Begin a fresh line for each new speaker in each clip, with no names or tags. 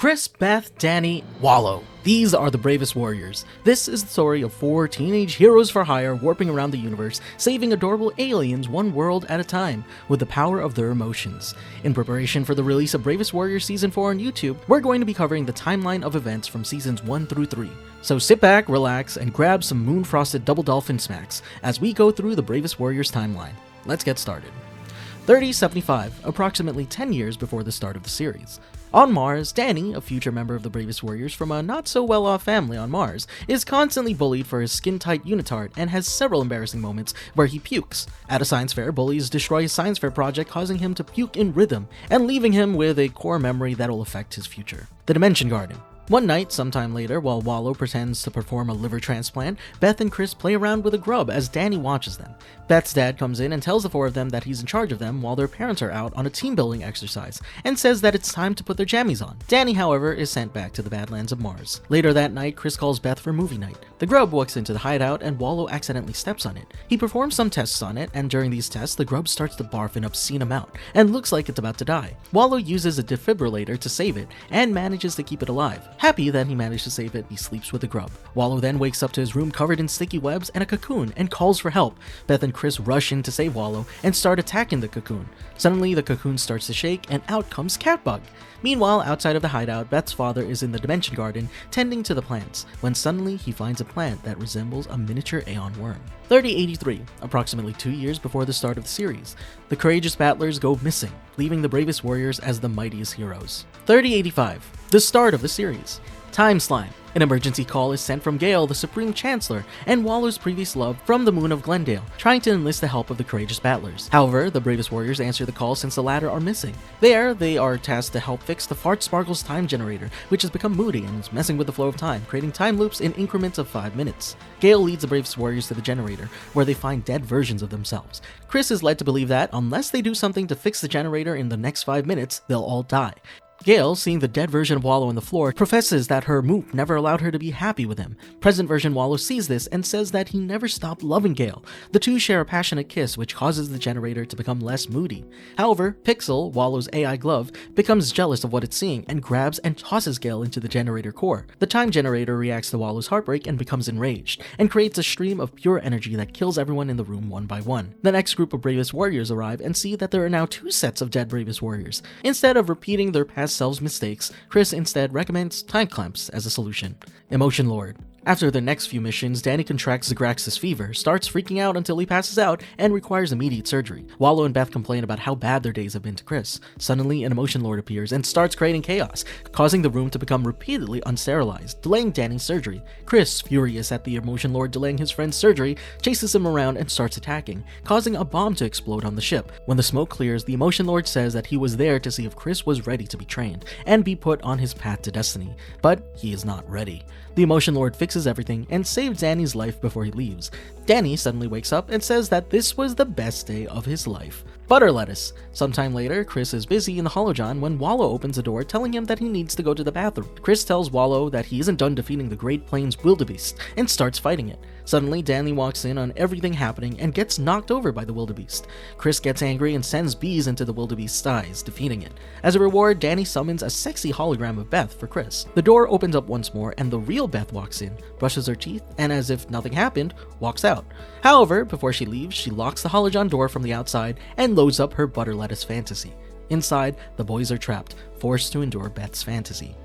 Chris, Beth, Danny, Wallow. These are the Bravest Warriors. This is the story of 4 teenage heroes for hire warping around the universe, saving adorable aliens one world at a time, with the power of their emotions. In preparation for the release of Bravest Warriors Season 4 on YouTube, we're going to be covering the timeline of events from Seasons 1 through 3. So sit back, relax, and grab some moon-frosted double dolphin smacks as we go through the Bravest Warriors timeline. Let's get started. 3075, approximately 10 years before the start of the series. On Mars, Danny, a future member of the Bravest Warriors from a not-so-well-off family on Mars, is constantly bullied for his skin-tight unitard and has several embarrassing moments where he pukes. At a science fair, bullies destroy his science fair project, causing him to puke in rhythm and leaving him with a core memory that'll affect his future. The Dimension Garden. One night, sometime later, while Wallow pretends to perform a liver transplant, Beth and Chris play around with a grub as Danny watches them. Beth's dad comes in and tells the 4 of them that he's in charge of them while their parents are out on a team-building exercise, and says that it's time to put their jammies on. Danny, however, is sent back to the Badlands of Mars. Later that night, Chris calls Beth for movie night. The grub walks into the hideout and Wallow accidentally steps on it. He performs some tests on it, and during these tests, the grub starts to barf an obscene amount and looks like it's about to die. Wallow uses a defibrillator to save it and manages to keep it alive. Happy that he managed to save it, he sleeps with the grub. Wallow then wakes up to his room covered in sticky webs and a cocoon and calls for help. Beth and Chris rush in to save Wallow and start attacking the cocoon. Suddenly, the cocoon starts to shake and out comes Catbug. Meanwhile, outside of the hideout, Beth's father is in the Dimension Garden tending to the plants, when suddenly he finds a plant that resembles a miniature Aeon worm. 3083, approximately 2 years before the start of the series. The courageous battlers go missing, leaving the Bravest Warriors as the mightiest heroes. 3085, the start of the series. Time Slime. An emergency call is sent from Gale, the Supreme Chancellor, and Wallow's previous love from the moon of Glendale, trying to enlist the help of the courageous battlers. However, the Bravest Warriors answer the call since the latter are missing. There, they are tasked to help fix the Fart Sparkle's time generator, which has become moody and is messing with the flow of time, creating time loops in increments of 5 minutes. Gale leads the Bravest Warriors to the generator, where they find dead versions of themselves. Chris is led to believe that, unless they do something to fix the generator in the next 5 minutes, they'll all die. Gale, seeing the dead version of Wallow on the floor, professes that her moop never allowed her to be happy with him. Present version Wallow sees this and says that he never stopped loving Gale. The two share a passionate kiss, which causes the generator to become less moody. However, Pixel, Wallow's AI glove, becomes jealous of what it's seeing and grabs and tosses Gale into the generator core. The time generator reacts to Wallow's heartbreak and becomes enraged, and creates a stream of pure energy that kills everyone in the room one by one. The next group of Bravest Warriors arrive and see that there are now 2 sets of dead Bravest Warriors. Instead of repeating their past selves' mistakes, Chris instead recommends time clamps as a solution. Emotion Lord. After the next few missions, Danny contracts Zagraxis fever, starts freaking out until he passes out, and requires immediate surgery. Wallow and Beth complain about how bad their days have been to Chris. Suddenly, an Emotion Lord appears and starts creating chaos, causing the room to become repeatedly unsterilized, delaying Danny's surgery. Chris, furious at the Emotion Lord delaying his friend's surgery, chases him around and starts attacking, causing a bomb to explode on the ship. When the smoke clears, the Emotion Lord says that he was there to see if Chris was ready to be trained and be put on his path to destiny, but he is not ready. The Emotion Lord fixes everything and saves Danny's life before he leaves. Danny suddenly wakes up and says that this was the best day of his life. Butter lettuce. Sometime later, Chris is busy in the Holojon when Wallow opens the door telling him that he needs to go to the bathroom. Chris tells Wallow that he isn't done defeating the Great Plains wildebeest and starts fighting it. Suddenly, Danny walks in on everything happening and gets knocked over by the wildebeest. Chris gets angry and sends bees into the wildebeest's eyes, defeating it. As a reward, Danny summons a sexy hologram of Beth for Chris. The door opens up once more and the real Beth walks in, brushes her teeth, and as if nothing happened, walks out. However, before she leaves, she locks the Holojon door from the outside and loads up her butter lettuce fantasy. Inside, the boys are trapped, forced to endure Beth's fantasy.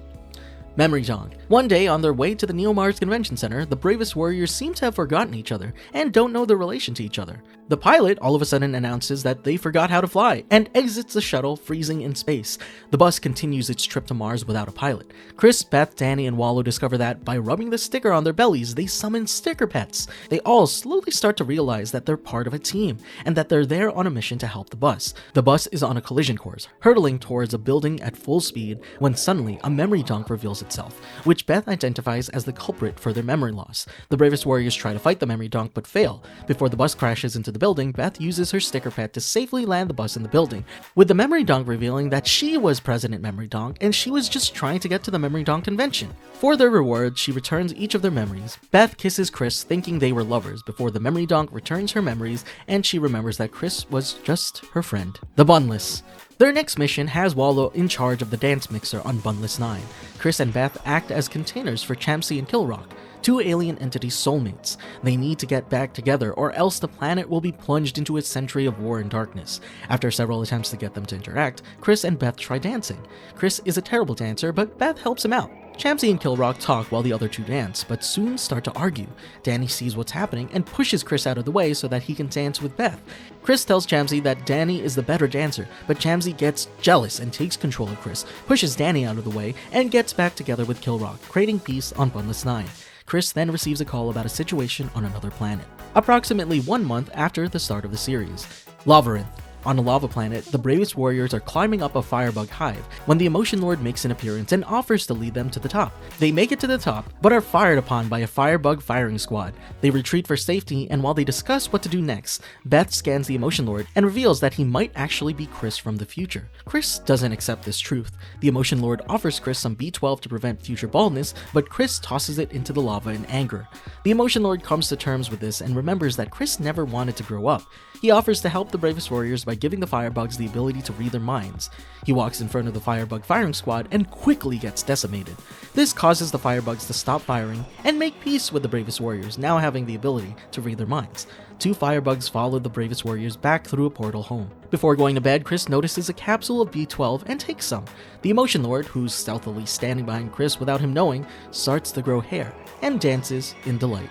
Memory Donk. One day, on their way to the Neo-Mars Convention Center, the Bravest Warriors seem to have forgotten each other and don't know their relation to each other. The pilot all of a sudden announces that they forgot how to fly and exits the shuttle, freezing in space. The bus continues its trip to Mars without a pilot. Chris, Beth, Danny, and Wallow discover that by rubbing the sticker on their bellies, they summon sticker pets. They all slowly start to realize that they're part of a team and that they're there on a mission to help the bus. The bus is on a collision course, hurtling towards a building at full speed when suddenly a memory donk reveals itself, which Beth identifies as the culprit for their memory loss. The Bravest Warriors try to fight the memory donk but fail. Before the bus crashes into the building, Beth uses her sticker pet to safely land the bus in the building, with the memory donk revealing that she was President Memory Donk and she was just trying to get to the Memory Donk convention. For their reward, she returns each of their memories. Beth kisses Chris, thinking they were lovers, before the Memory Donk returns her memories and she remembers that Chris was just her friend. The Bunless. Their next mission has Wallow in charge of the dance mixer on Bunless 9. Chris and Beth act as containers for Champsy and Kilrock, two alien entities' soulmates. They need to get back together or else the planet will be plunged into a century of war and darkness. After several attempts to get them to interact, Chris and Beth try dancing. Chris is a terrible dancer, but Beth helps him out. Champsy and Kilrock talk while the other two dance, but soon start to argue. Danny sees what's happening and pushes Chris out of the way so that he can dance with Beth. Chris tells Champsy that Danny is the better dancer, but Champsy gets jealous and takes control of Chris, pushes Danny out of the way, and gets back together with Kilrock, creating peace on Bunless 9. Chris then receives a call about a situation on another planet. Approximately 1 month after the start of the series. Lavarinth. On a lava planet, the Bravest Warriors are climbing up a firebug hive when the Emotion Lord makes an appearance and offers to lead them to the top. They make it to the top, but are fired upon by a firebug firing squad. They retreat for safety, and while they discuss what to do next, Beth scans the Emotion Lord and reveals that he might actually be Chris from the future. Chris doesn't accept this truth. The Emotion Lord offers Chris some B12 to prevent future baldness, but Chris tosses it into the lava in anger. The Emotion Lord comes to terms with this and remembers that Chris never wanted to grow up. He offers to help the Bravest Warriors by giving the firebugs the ability to read their minds. He walks in front of the firebug firing squad and quickly gets decimated. This causes the firebugs to stop firing and make peace with the Bravest Warriors, now having the ability to read their minds. 2 firebugs follow the Bravest Warriors back through a portal home. Before going to bed, Chris notices a capsule of B12 and takes some. The Emotion Lord, who's stealthily standing behind Chris without him knowing, starts to grow hair and dances in delight.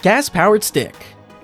Gas-powered stick.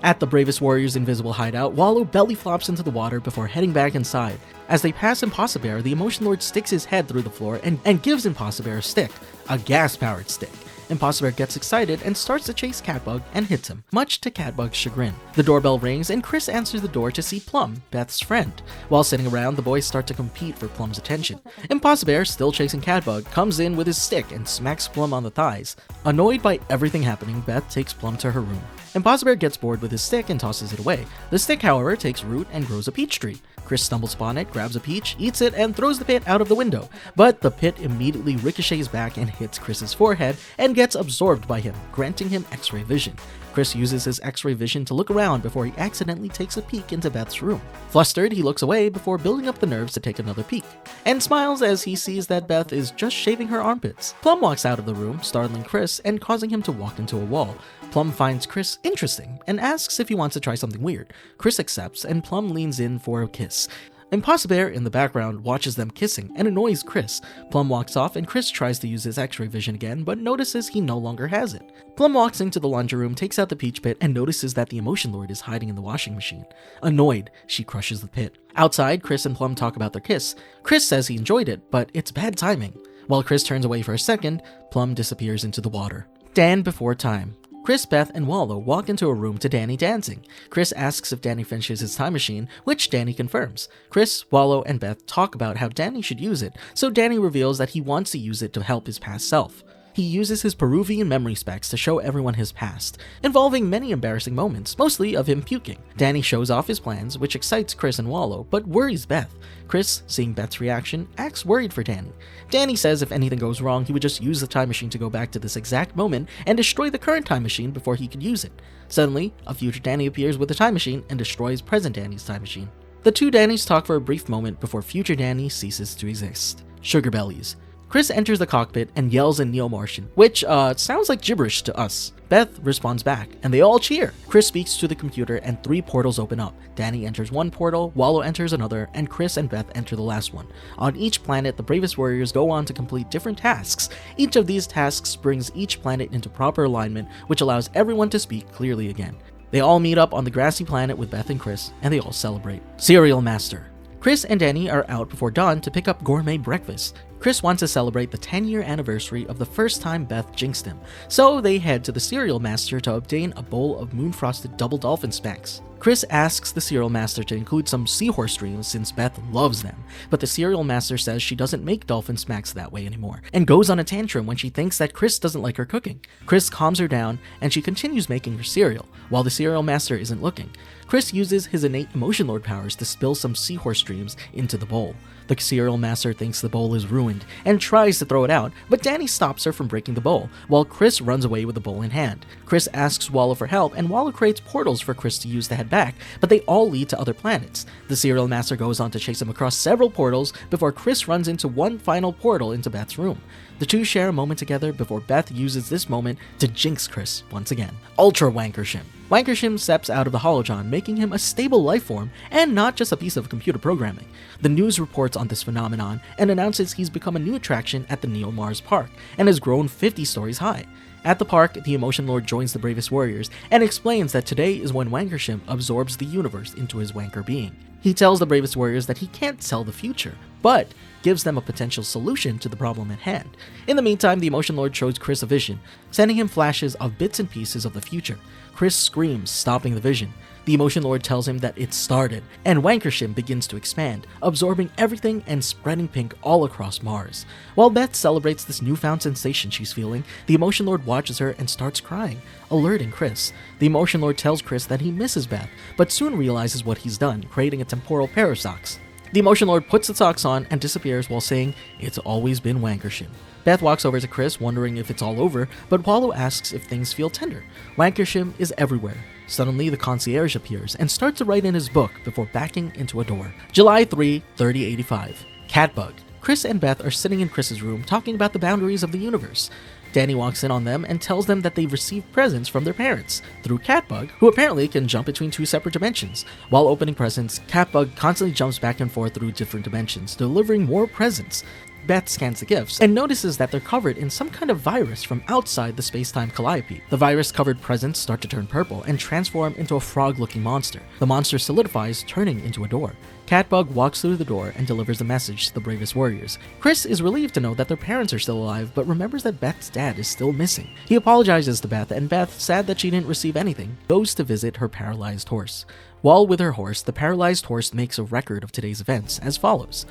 At the Bravest Warriors' invisible hideout, Wallow belly flops into the water before heading back inside. As they pass Impossibear, the Emotion Lord sticks his head through the floor and gives Impossibear a stick, a gas-powered stick. Impossibear gets excited and starts to chase Catbug and hits him, much to Catbug's chagrin. The doorbell rings and Chris answers the door to see Plum, Beth's friend. While sitting around, the boys start to compete for Plum's attention. Impossibear, still chasing Catbug, comes in with his stick and smacks Plum on the thighs. Annoyed by everything happening, Beth takes Plum to her room. Impossibear gets bored with his stick and tosses it away. The stick, however, takes root and grows a peach tree. Chris stumbles upon it, grabs a peach, eats it, and throws the pit out of the window. But the pit immediately ricochets back and hits Chris's forehead and gets absorbed by him, granting him X-ray vision. Chris uses his X-ray vision to look around before he accidentally takes a peek into Beth's room. Flustered, he looks away before building up the nerves to take another peek, and smiles as he sees that Beth is just shaving her armpits. Plum walks out of the room, startling Chris and causing him to walk into a wall. Plum finds Chris interesting and asks if he wants to try something weird. Chris accepts, and Plum leans in for a kiss. Impossibear in the background watches them kissing and annoys Chris. Plum walks off and Chris tries to use his X-ray vision again, but notices he no longer has it. Plum walks into the laundry room, takes out the peach pit, and notices that the Emotion Lord is hiding in the washing machine. Annoyed, she crushes the pit. Outside, Chris and Plum talk about their kiss. Chris says he enjoyed it, but it's bad timing. While Chris turns away for a second, Plum disappears into the water. Dan before time. Chris, Beth, and Wallow walk into a room to Danny dancing. Chris asks if Danny finishes his time machine, which Danny confirms. Chris, Wallow, and Beth talk about how Danny should use it, so Danny reveals that he wants to use it to help his past self. He uses his Peruvian memory specs to show everyone his past, involving many embarrassing moments, mostly of him puking. Danny shows off his plans, which excites Chris and Wallow, but worries Beth. Chris, seeing Beth's reaction, acts worried for Danny. Danny says if anything goes wrong, he would just use the time machine to go back to this exact moment and destroy the current time machine before he could use it. Suddenly, a future Danny appears with the time machine and destroys present Danny's time machine. The two Dannys talk for a brief moment before future Danny ceases to exist. Sugar Bellies. Chris enters the cockpit and yells in Neo-Martian, which sounds like gibberish to us. Beth responds back, and they all cheer. Chris speaks to the computer and 3 portals open up. Danny enters one portal, Wallow enters another, and Chris and Beth enter the last one. On each planet, the Bravest Warriors go on to complete different tasks. Each of these tasks brings each planet into proper alignment, which allows everyone to speak clearly again. They all meet up on the grassy planet with Beth and Chris, and they all celebrate. Cereal Master. Chris and Danny are out before dawn to pick up gourmet breakfast. Chris wants to celebrate the 10-year anniversary of the first time Beth jinxed him, so they head to the Cereal Master to obtain a bowl of moon-frosted double dolphin smacks. Chris asks the Cereal Master to include some seahorse dreams since Beth loves them, but the Cereal Master says she doesn't make dolphin smacks that way anymore, and goes on a tantrum when she thinks that Chris doesn't like her cooking. Chris calms her down, and she continues making her cereal, while the Cereal Master isn't looking. Chris uses his innate Emotion Lord powers to spill some seahorse dreams into the bowl. The cereal master thinks the bowl is ruined and tries to throw it out, but Danny stops her from breaking the bowl, while Chris runs away with the bowl in hand. Chris asks Wallow for help, and Wallow creates portals for Chris to use to head back, but they all lead to other planets. The cereal master goes on to chase him across several portals before Chris runs into one final portal into Beth's room. The two share a moment together before Beth uses this moment to jinx Chris once again. Ultra Wankershim. Wankershim steps out of the holojon, making him a stable life form and not just a piece of computer programming. The news reports on this phenomenon and announces he's become a new attraction at the Neo Mars Park and has grown 50 stories high. At the park, the Emotion Lord joins the Bravest Warriors and explains that today is when Wankershim absorbs the universe into his wanker being. He tells the Bravest Warriors that he can't tell the future, but gives them a potential solution to the problem at hand. In the meantime, the Emotion Lord shows Chris a vision, sending him flashes of bits and pieces of the future. Chris screams, stopping the vision. The Emotion Lord tells him that it started, and Wankershim begins to expand, absorbing everything and spreading pink all across Mars. While Beth celebrates this newfound sensation she's feeling, the Emotion Lord watches her and starts crying, alerting Chris. The Emotion Lord tells Chris that he misses Beth, but soon realizes what he's done, creating a temporal pair of socks. The Emotion Lord puts the socks on and disappears while saying, "It's always been Wankershim." Beth walks over to Chris, wondering if it's all over, but Wallow asks if things feel tender. Wankershim is everywhere. Suddenly, the concierge appears and starts to write in his book before backing into a door. July 3, 3085. Catbug. Chris and Beth are sitting in Chris's room talking about the boundaries of the universe. Danny walks in on them and tells them that they've received presents from their parents through Catbug, who apparently can jump between two separate dimensions. While opening presents, Catbug constantly jumps back and forth through different dimensions, delivering more presents. Beth scans the gifts and notices that they're covered in some kind of virus from outside the space-time calliope. The virus-covered presents start to turn purple and transform into a frog-looking monster. The monster solidifies, turning into a door. Catbug walks through the door and delivers a message to the Bravest Warriors. Chris is relieved to know that their parents are still alive, but remembers that Beth's dad is still missing. He apologizes to Beth, and Beth, sad that she didn't receive anything, goes to visit her paralyzed horse. While with her horse, the paralyzed horse makes a record of today's events as follows.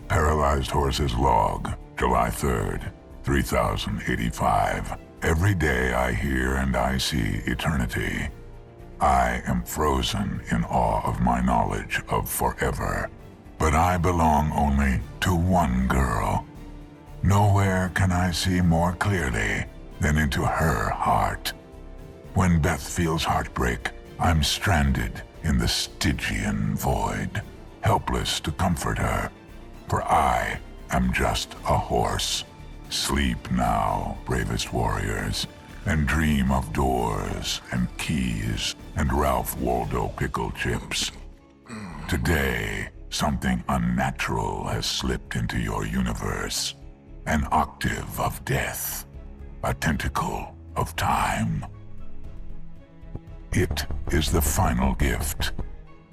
Paralyzed Horse's Log, July 3rd, 3085. Every day I hear and I see eternity. I am frozen in awe of my knowledge of forever. But I belong only to one girl. Nowhere can I see more clearly than into her heart. When Beth feels heartbreak, I'm stranded in the Stygian void, helpless to comfort her. For I am just a horse. Sleep now, Bravest Warriors, and dream of doors and keys and Ralph Waldo pickle chips. Today, something unnatural has slipped into your universe. An octave of death, a tentacle of time. It is the final gift,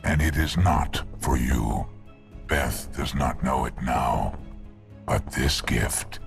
and it is not for you. Beth does not know it now, but this gift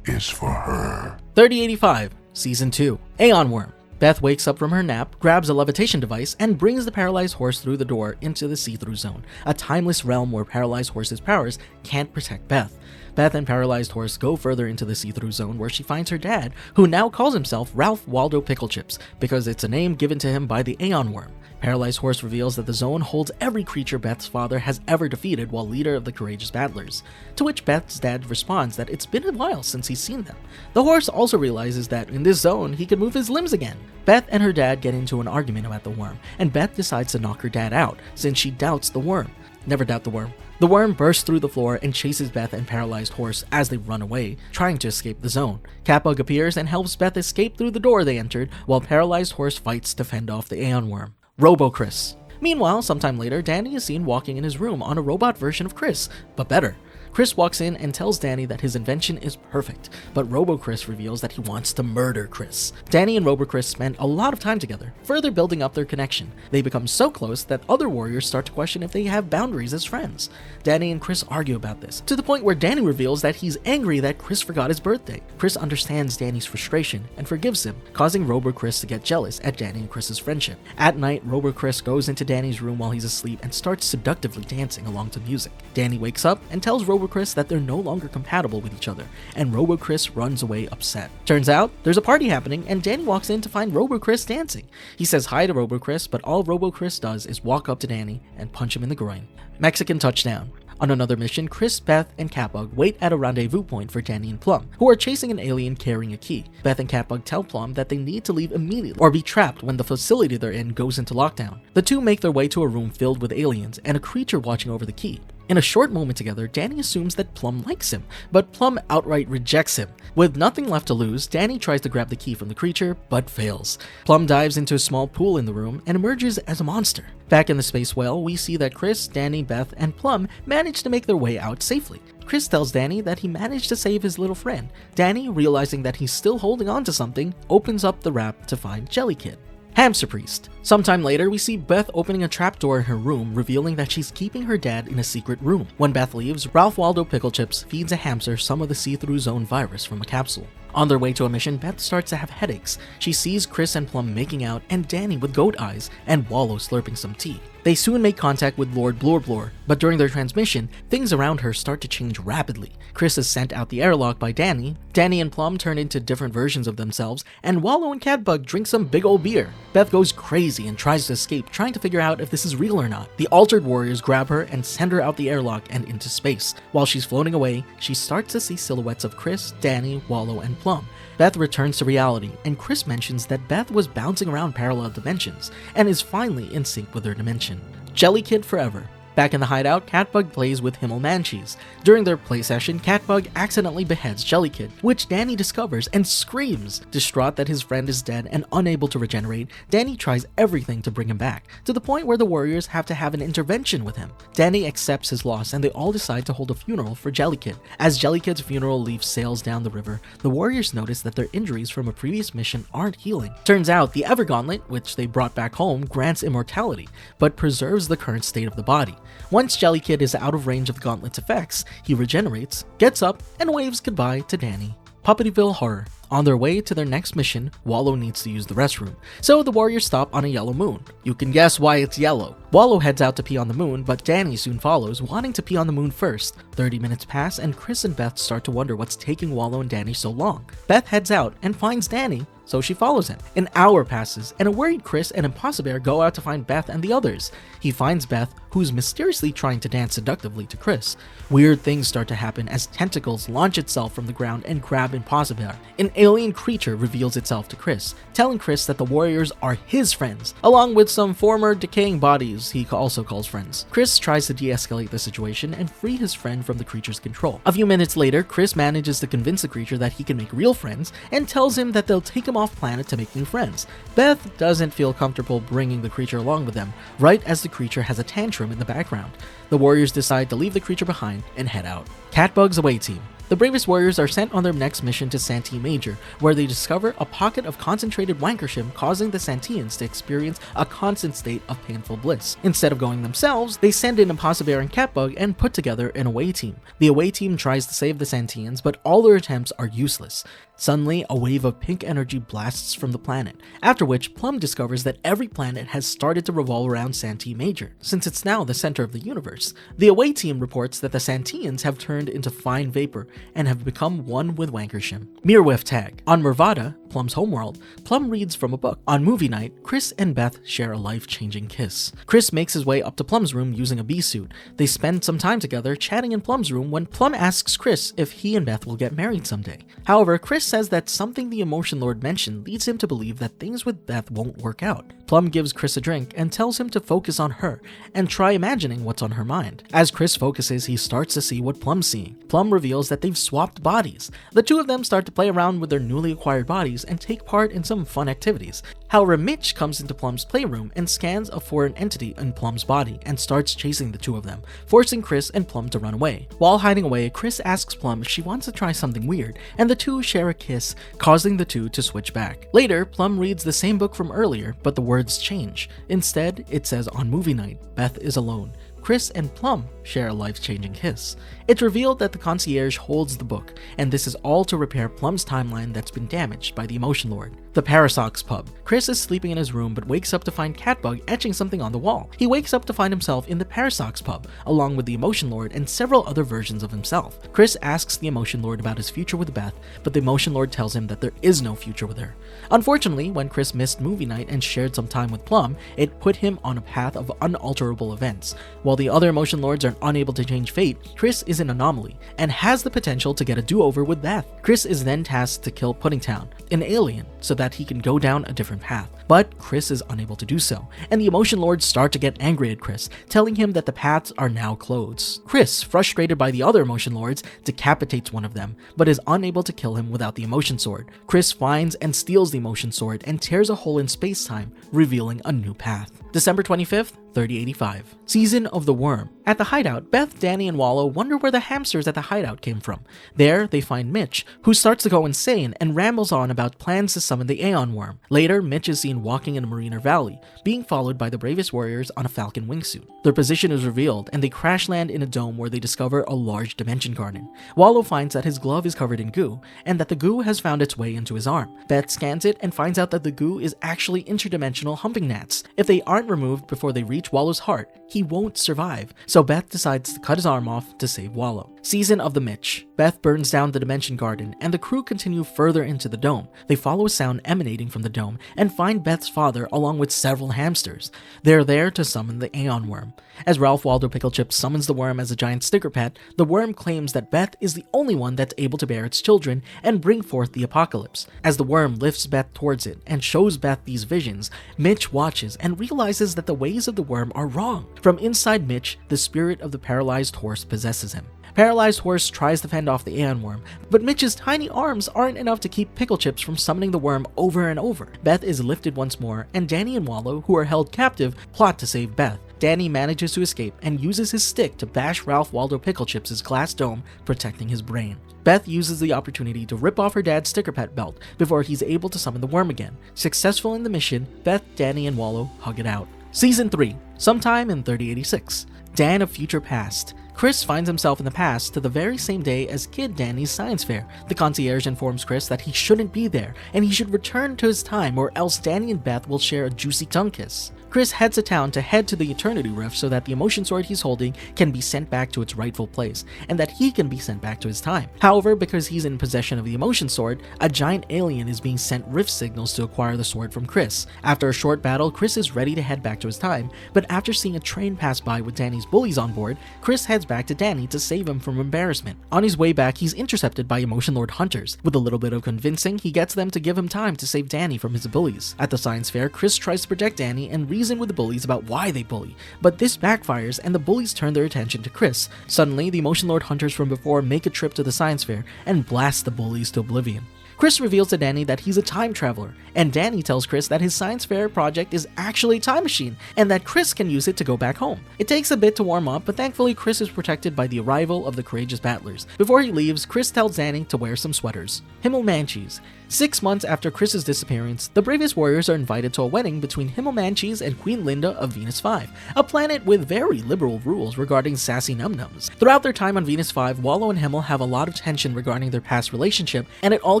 is for her.
3085, Season 2, Aeon Worm. Beth wakes up from her nap, grabs a levitation device, and brings the paralyzed horse through the door into the see-through zone, a timeless realm where paralyzed horse's powers can't protect Beth. Beth and paralyzed horse go further into the see-through zone where she finds her dad, who now calls himself Ralph Waldo Pickle Chips, because it's a name given to him by the Aeon Worm. Paralyzed Horse reveals that the zone holds every creature Beth's father has ever defeated while leader of the Courageous Battlers, to which Beth's dad responds that it's been a while since he's seen them. The horse also realizes that in this zone, he can move his limbs again. Beth and her dad get into an argument about the worm, and Beth decides to knock her dad out, since she doubts the worm. Never doubt the worm. The worm bursts through the floor and chases Beth and Paralyzed Horse as they run away, trying to escape the zone. Catbug appears and helps Beth escape through the door they entered, while Paralyzed Horse fights to fend off the Aeon Worm. Robo-Chris. Meanwhile, sometime later, Danny is seen walking in his room on a robot version of Chris, but better. Chris walks in and tells Danny that his invention is perfect, but Robo-Chris reveals that he wants to murder Chris. Danny and Robo-Chris spend a lot of time together, further building up their connection. They become so close that other warriors start to question if they have boundaries as friends. Danny and Chris argue about this, to the point where Danny reveals that he's angry that Chris forgot his birthday. Chris understands Danny's frustration and forgives him, causing Robo-Chris to get jealous at Danny and Chris's friendship. At night, Robo-Chris goes into Danny's room while he's asleep and starts seductively dancing along to music. Danny wakes up and tells Robo-Chris that they're no longer compatible with each other, and Robo-Chris runs away upset. Turns out, there's a party happening, and Danny walks in to find Robo-Chris dancing. He says hi to Robo-Chris, but all Robo-Chris does is walk up to Danny and punch him in the groin. Mexican touchdown. On another mission, Chris, Beth, and Catbug wait at a rendezvous point for Danny and Plum, who are chasing an alien carrying a key. Beth and Catbug tell Plum that they need to leave immediately or be trapped when the facility they're in goes into lockdown. The two make their way to a room filled with aliens and a creature watching over the key. In a short moment together, Danny assumes that Plum likes him, but Plum outright rejects him. With nothing left to lose, Danny tries to grab the key from the creature, but fails. Plum dives into a small pool in the room and emerges as a monster. Back in the space whale, we see that Chris, Danny, Beth, and Plum manage to make their way out safely. Chris tells Danny that he managed to save his little friend. Danny, realizing that he's still holding on to something, opens up the wrap to find Jelly Kid. Hamster Priest. Sometime later, we see Beth opening a trapdoor in her room, revealing that she's keeping her dad in a secret room. When Beth leaves, Ralph Waldo Pickle Chips feeds a hamster some of the see-through zone virus from a capsule. On their way to a mission, Beth starts to have headaches. She sees Chris and Plum making out, and Danny with goat eyes, and Wallow slurping some tea. They soon make contact with Lord Blorblor, but during their transmission, things around her start to change rapidly. Chris is sent out the airlock by Danny and Plum turn into different versions of themselves, and Wallow and Catbug drink some big ol' beer. Beth goes crazy and tries to escape, trying to figure out if this is real or not. The altered warriors grab her and send her out the airlock and into space. While she's floating away, she starts to see silhouettes of Chris, Danny, Wallow, and Plum. Beth returns to reality, and Chris mentions that Beth was bouncing around parallel dimensions, and is finally in sync with her dimension. Jelly Kid forever. Back in the hideout, Catbug plays with Himmelmanchies. During their play session, Catbug accidentally beheads Jelly Kid, which Danny discovers and screams. Distraught that his friend is dead and unable to regenerate, Danny tries everything to bring him back, to the point where the warriors have to have an intervention with him. Danny accepts his loss, and they all decide to hold a funeral for Jelly Kid. As Jelly Kid's funeral leaf sails down the river, the warriors notice that their injuries from a previous mission aren't healing. Turns out the Evergauntlet, which they brought back home, grants immortality, but preserves the current state of the body. Once Jelly Kid is out of range of the gauntlet's effects, he regenerates, gets up, and waves goodbye to Danny. Puppetyville Horror. On their way to their next mission, Wallow needs to use the restroom, so the warriors stop on a yellow moon. You can guess why it's yellow. Wallow heads out to pee on the moon, but Danny soon follows, wanting to pee on the moon first. 30 minutes pass, and Chris and Beth start to wonder what's taking Wallow and Danny so long. Beth heads out and finds Danny, so she follows him. An hour passes, and a worried Chris and Impossibear go out to find Beth and the others. He finds Beth, who's mysteriously trying to dance seductively to Chris. Weird things start to happen as tentacles launch itself from the ground and grab Impossibear. An alien creature reveals itself to Chris, telling Chris that the warriors are his friends, along with some former decaying bodies he also calls friends. Chris tries to de-escalate the situation and free his friend from the creature's control. A few minutes later, Chris manages to convince the creature that he can make real friends and tells him that they'll take him off planet to make new friends. Beth doesn't feel comfortable bringing the creature along with them, right as the creature has a tantrum in the background. The warriors decide to leave the creature behind and head out. Catbug's away team. The Bravest Warriors are sent on their next mission to Santee Major, where they discover a pocket of concentrated wankersham causing the Santeans to experience a constant state of painful bliss. Instead of going themselves, they send in Impossibear and Catbug and put together an away team. The away team tries to save the Santeans, but all their attempts are useless. Suddenly, a wave of pink energy blasts from the planet, after which Plum discovers that every planet has started to revolve around Santee Major, since it's now the center of the universe. The away team reports that the Santeans have turned into fine vapor and have become one with Wankersham. Mirwif Tag. On Mervada, Plum's homeworld, Plum reads from a book. On movie night, Chris and Beth share a life-changing kiss. Chris makes his way up to Plum's room using a bee suit. They spend some time together chatting in Plum's room when Plum asks Chris if he and Beth will get married someday. However, Chris says that something the Emotion Lord mentioned leads him to believe that things with Beth won't work out. Plum gives Chris a drink and tells him to focus on her and try imagining what's on her mind. As Chris focuses, he starts to see what Plum's seeing. Plum reveals that they've swapped bodies. The two of them start to play around with their newly acquired bodies and take part in some fun activities. However, Mitch comes into Plum's playroom and scans a foreign entity in Plum's body and starts chasing the two of them, forcing Chris and Plum to run away. While hiding away, Chris asks Plum if she wants to try something weird, and the two share a kiss, causing the two to switch back. Later, Plum reads the same book from earlier, but the words change. Instead, it says on movie night, Beth is alone. Chris and Plum share a life-changing kiss. It's revealed that the concierge holds the book, and this is all to repair Plum's timeline that's been damaged by the Emotion Lord. The Parasox pub. Chris is sleeping in his room but wakes up to find Catbug etching something on the wall. He wakes up to find himself in the Parasox pub, along with the Emotion Lord and several other versions of himself. Chris asks the Emotion Lord about his future with Beth, but the Emotion Lord tells him that there is no future with her. Unfortunately, when Chris missed movie night and shared some time with Plum, it put him on a path of unalterable events. While the other Emotion Lords are unable to change fate, Chris is an anomaly and has the potential to get a do-over with Beth. Chris is then tasked to kill Puddingtown, an alien, so that he can go down a different path. But Chris is unable to do so, and the Emotion Lords start to get angry at Chris, telling him that the paths are now closed. Chris, frustrated by the other Emotion Lords, decapitates one of them, but is unable to kill him without the Emotion Sword. Chris finds and steals the Emotion Sword and tears a hole in space-time, revealing a new path. December 25th, 3085. Season of the Worm. At the hideout, Beth, Danny, and Wallow wonder where the hamsters at the hideout came from. There, they find Mitch, who starts to go insane and rambles on about plans to summon the Aeon Worm. Later, Mitch is seen walking in a Marina Valley, being followed by the Bravest Warriors on a Falcon wingsuit. Their position is revealed, and they crash land in a dome where they discover a large dimension garden. Wallow finds that his glove is covered in goo, and that the goo has found its way into his arm. Beth scans it and finds out that the goo is actually interdimensional humping gnats. If they aren't removed before they reach Wallow's heart, he won't survive, so Beth decides to cut his arm off to save Wallow. Season of the Mitch. Beth burns down the Dimension Garden, and the crew continue further into the dome. They follow a sound emanating from the dome and find Beth's father along with several hamsters. They're there to summon the Aeon Worm. As Ralph Waldo Picklechip summons the worm as a giant sticker pet, the worm claims that Beth is the only one that's able to bear its children and bring forth the apocalypse. As the worm lifts Beth towards it and shows Beth these visions, Mitch watches and realizes that the ways of the worm are wrong. From inside Mitch, the spirit of the paralyzed horse possesses him. Paralyzed Horse tries to fend off the Aeon Worm, but Mitch's tiny arms aren't enough to keep Picklechips from summoning the worm over and over. Beth is lifted once more, and Danny and Wallow, who are held captive, plot to save Beth. Danny manages to escape and uses his stick to bash Ralph Waldo Picklechips' glass dome, protecting his brain. Beth uses the opportunity to rip off her dad's sticker pet belt before he's able to summon the worm again. Successful in the mission, Beth, Danny, and Wallow hug it out. Season 3. Sometime in 3086. Dan of Future Past. Chris finds himself in the past to the very same day as Kid Danny's science fair. The concierge informs Chris that he shouldn't be there, and he should return to his time or else Danny and Beth will share a juicy tongue kiss. Chris heads to town to head to the Eternity Rift so that the emotion sword he's holding can be sent back to its rightful place, and that he can be sent back to his time. However, because he's in possession of the emotion sword, a giant alien is being sent rift signals to acquire the sword from Chris. After a short battle, Chris is ready to head back to his time, but after seeing a train pass by with Danny's bullies on board, Chris heads back to Danny to save him from embarrassment. On his way back, he's intercepted by Emotion Lord hunters. With a little bit of convincing, he gets them to give him time to save Danny from his bullies. At the science fair, Chris tries to protect Danny and reason with the bullies about why they bully, but this backfires and the bullies turn their attention to Chris. Suddenly, the Emotion Lord hunters from before make a trip to the science fair and blast the bullies to oblivion. Chris reveals to Danny that he's a time traveler, and Danny tells Chris that his science fair project is actually a time machine, and that Chris can use it to go back home. It takes a bit to warm up, but thankfully Chris is protected by the arrival of the courageous battlers. Before he leaves, Chris tells Danny to wear some sweaters. Himmelmanches. 6 months after Chris's disappearance, the Bravest Warriors are invited to a wedding between Himmelmanches and Queen Linda of Venus 5, a planet with very liberal rules regarding sassy num-nums. Throughout their time on Venus 5, Wallow and Himmel have a lot of tension regarding their past relationship, and it all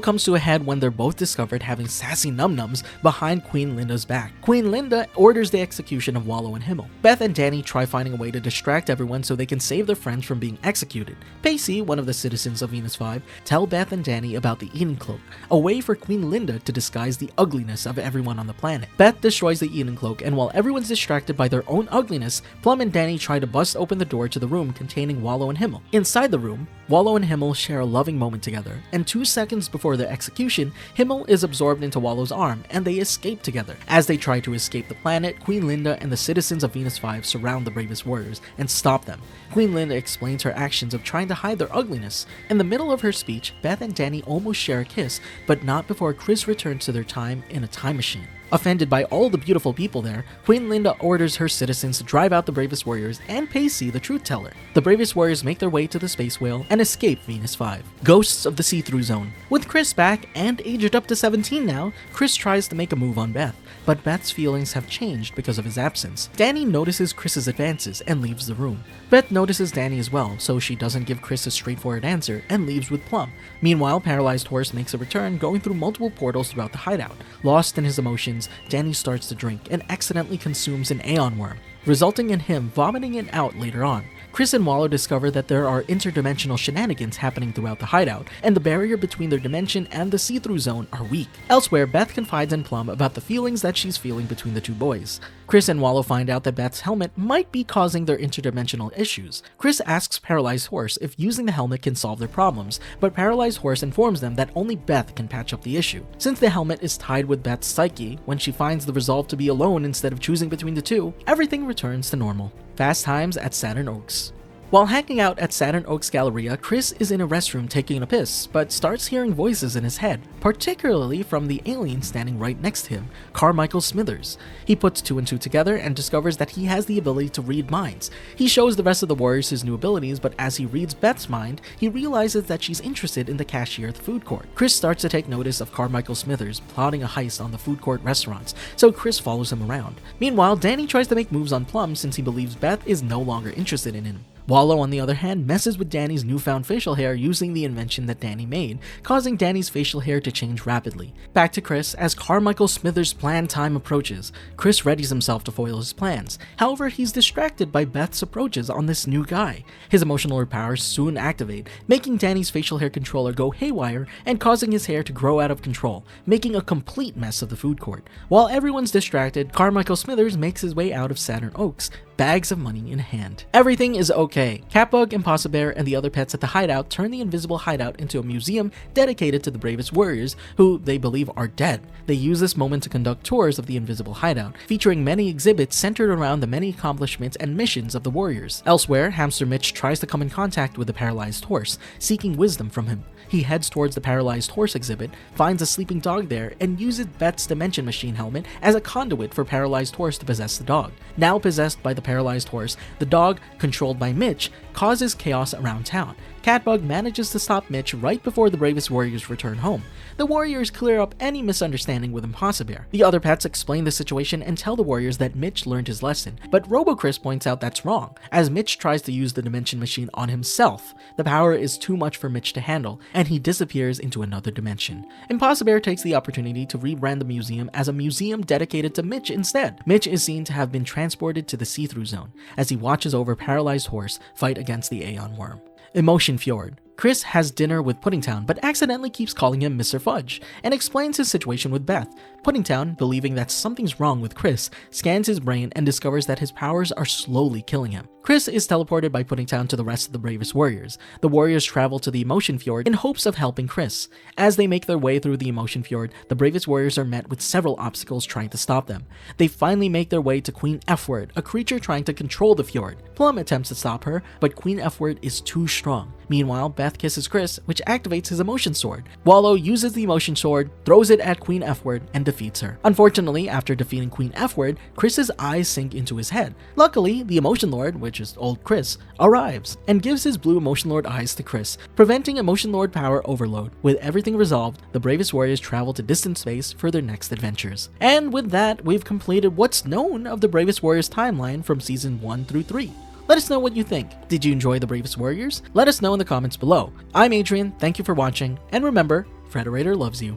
comes to a head when they're both discovered having sassy num-nums behind Queen Linda's back. Queen Linda orders the execution of Wallow and Himmel. Beth and Danny try finding a way to distract everyone so they can save their friends from being executed. Pacey, one of the citizens of Venus 5, tell Beth and Danny about the Eden Cloak, a way for Queen Linda to disguise the ugliness of everyone on the planet. Beth destroys the Eden Cloak, and while everyone's distracted by their own ugliness, Plum and Danny try to bust open the door to the room containing Wallow and Himmel. Inside the room, Wallow and Himmel share a loving moment together, and 2 seconds before their execution, Himmel is absorbed into Wallow's arm, and they escape together. As they try to escape the planet, Queen Linda and the citizens of Venus 5 surround the Bravest Warriors and stop them. Queen Linda explains her actions of trying to hide their ugliness. In the middle of her speech, Beth and Danny almost share a kiss, but not before Chris returns to their time in a time machine. Offended by all the beautiful people there, Queen Linda orders her citizens to drive out the Bravest Warriors and Pacey, the truth teller. The Bravest Warriors make their way to the space whale and escape Venus 5. Ghosts of the See-Through Zone. With Chris back and aged up to 17 now, Chris tries to make a move on Beth, but Beth's feelings have changed because of his absence. Danny notices Chris's advances and leaves the room. Beth notices Danny as well, so she doesn't give Chris a straightforward answer and leaves with Plum. Meanwhile, Paralyzed Horse makes a return, going through multiple portals throughout the hideout. Lost in his emotions, Danny starts to drink and accidentally consumes an Aeon worm, resulting in him vomiting it out later on. Chris and Wallow discover that there are interdimensional shenanigans happening throughout the hideout, and the barrier between their dimension and the see-through zone are weak. Elsewhere, Beth confides in Plum about the feelings that she's feeling between the two boys. Chris and Wallow find out that Beth's helmet might be causing their interdimensional issues. Chris asks Paralyzed Horse if using the helmet can solve their problems, but Paralyzed Horse informs them that only Beth can patch up the issue. Since the helmet is tied with Beth's psyche, when she finds the resolve to be alone instead of choosing between the two, everything returns to normal. Fast times at Saturn Oaks. While hanging out at Saturn Oaks Galleria, Chris is in a restroom taking a piss, but starts hearing voices in his head, particularly from the alien standing right next to him, Carmichael Smithers. He puts two and two together and discovers that he has the ability to read minds. He shows the rest of the Warriors his new abilities, but as he reads Beth's mind, he realizes that she's interested in the cashier at the food court. Chris starts to take notice of Carmichael Smithers plotting a heist on the food court restaurants, so Chris follows him around. Meanwhile, Danny tries to make moves on Plum since he believes Beth is no longer interested in him. Wallow, on the other hand, messes with Danny's newfound facial hair using the invention that Danny made, causing Danny's facial hair to change rapidly. Back to Chris, as Carmichael Smithers' plan time approaches. Chris readies himself to foil his plans. However, he's distracted by Beth's approaches on this new guy. His emotional powers soon activate, making Danny's facial hair controller go haywire and causing his hair to grow out of control, making a complete mess of the food court. While everyone's distracted, Carmichael Smithers makes his way out of Saturn Oaks, bags of money in hand. Everything is okay. Catbug, Impossible, and the other pets at the hideout turn the invisible hideout into a museum dedicated to the Bravest Warriors, who they believe are dead. They use this moment to conduct tours of the invisible hideout, featuring many exhibits centered around the many accomplishments and missions of the Warriors. Elsewhere, Hamster Mitch tries to come in contact with the Paralyzed Horse, seeking wisdom from him. He heads towards the Paralyzed Horse exhibit, finds a sleeping dog there, and uses Beth's Dimension Machine helmet as a conduit for Paralyzed Horse to possess the dog. Now possessed by the Paralyzed Horse, the dog, controlled by Mitch, causes chaos around town. Catbug manages to stop Mitch right before the Bravest Warriors return home. The Warriors clear up any misunderstanding with Impossible. The other pets explain the situation and tell the Warriors that Mitch learned his lesson, but Robo-Chris points out that's wrong, as Mitch tries to use the Dimension Machine on himself. The power is too much for Mitch to handle, and he disappears into another dimension. Impossible takes the opportunity to rebrand the museum as a museum dedicated to Mitch instead. Mitch is seen to have been transported to the see-through zone, as he watches over Paralyzed Horse fight against the Aeon Worm. Emotion Fjord. Chris has dinner with Puddingtown, but accidentally keeps calling him Mr. Fudge, and explains his situation with Beth. Puddingtown, believing that something's wrong with Chris, scans his brain and discovers that his powers are slowly killing him. Chris is teleported by Puddingtown to the rest of the Bravest Warriors. The Warriors travel to the Emotion Fjord in hopes of helping Chris. As they make their way through the Emotion Fjord, the Bravest Warriors are met with several obstacles trying to stop them. They finally make their way to Queen F-Word, a creature trying to control the fjord. Plum attempts to stop her, but Queen F-Word is too strong. Meanwhile, Beth kisses Chris, which activates his Emotion Sword. Wallow uses the Emotion Sword, throws it at Queen F-Word, and defeats her. Unfortunately, after defeating Queen F-Word, Chris's eyes sink into his head. Luckily, the Emotion Lord, which is old Chris, arrives and gives his blue Emotion Lord eyes to Chris, preventing Emotion Lord power overload. With everything resolved, the Bravest Warriors travel to distant space for their next adventures. And with that, we've completed what's known of the Bravest Warriors timeline from season 1 through 3. Let us know what you think. Did you enjoy the Bravest Warriors? Let us know in the comments below. I'm Adrian, thank you for watching, and remember, Frederator loves you.